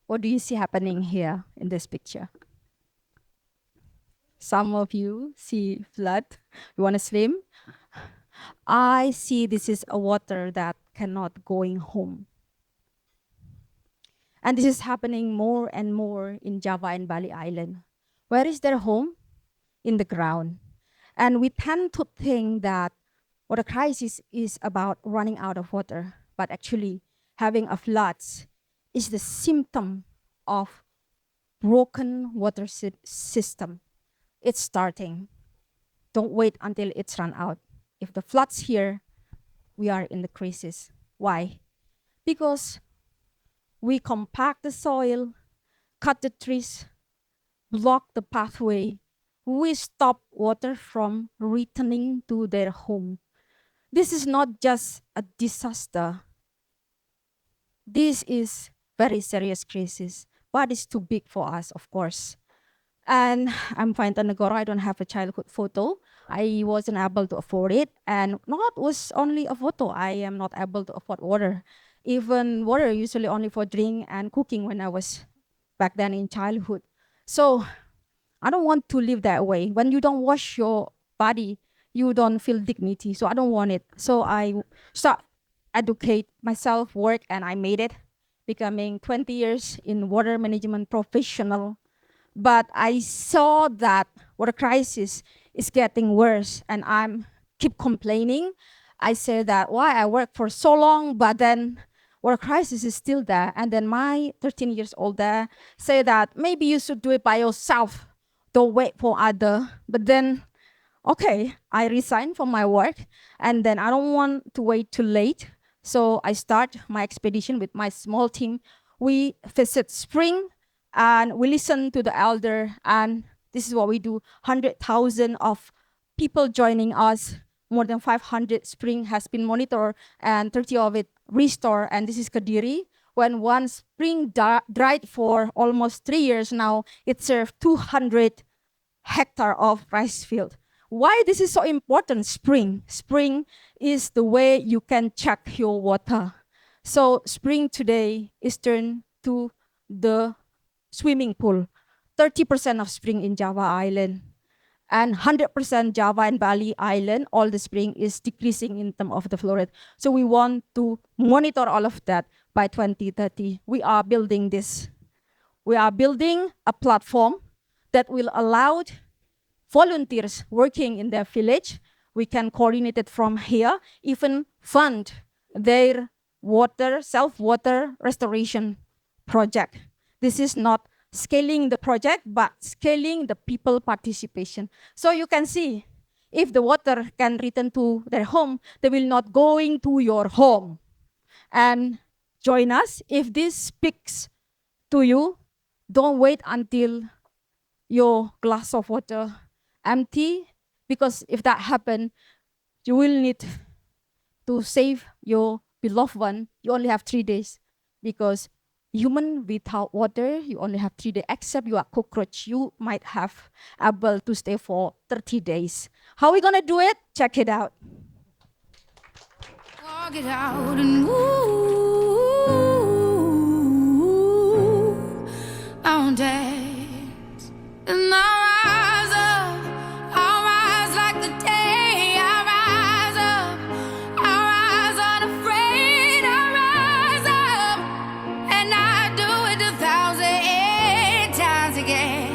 What do you see happening here in this picture? Some of you see flood. You want to swim? I see this is a water that cannot going home. And this is happening more and more in Java and Bali Island. Where is their home? In the ground. And we tend to think that water crisis is about running out of water, but actually having a flood is the symptom of broken water system. It's starting. Don't wait until it's run out. If the flood's here, we are in the crisis. Why? Because we compact the soil, cut the trees, block the pathway. We stop water from returning to their home. This is not just a disaster. This is very serious crisis, but it's too big for us, of course. And I'm Fainta Negoro. I don't have a childhood photo. I wasn't able to afford it. And not was only a photo. I am not able to afford water. Even water usually only for drink and cooking when I was back then in childhood. So I don't want to live that way. When you don't wash your body, you don't feel dignity. So I don't want it. So I start educate myself, work, and I made it, becoming 20 years in water management professional. But I saw that water crisis is getting worse, and I'm keep complaining. I say that why I work for so long, but then water crisis is still there. And then my 13 years old there say that maybe you should do it by yourself. Don't wait for other. But then, okay, I resign from my work, and then I don't want to wait too late. So I start my expedition with my small team. We visit spring, and we listen to the elder, and this is what we do. 100,000 of people joining us. More than 500 spring has been monitored, and 30 of it restored. And this is Kediri. When one spring dried for almost 3 years now, it served 200 hectares of rice field. Why this is so important? Spring. Spring is the way you can check your water. So spring today is turned to the swimming pool. 30% of spring in Java Island and 100% Java and Bali Island, all the spring is decreasing in terms of the flow rate. So we want to monitor all of that by 2030. We are building this. We are building a platform that will allow volunteers working in their village. We can coordinate it from here, even fund their water, self-water restoration project. This is not scaling the project, but scaling the people participation. So you can see, if the water can return to their home, they will not going to your home. And join us. If this speaks to you, don't wait until your glass of water empty, because if that happens, you will need to save your beloved one. You only have 3 days, because human without water, you only have 3 days. Except you are cockroach, you might have able to stay for 30 days. How are we gonna do it? Check it out. Walk it out and move mountains, and I'll rise like the day. I'll rise up, I'll rise unafraid. I'll rise up, and I do it 1,000 times again.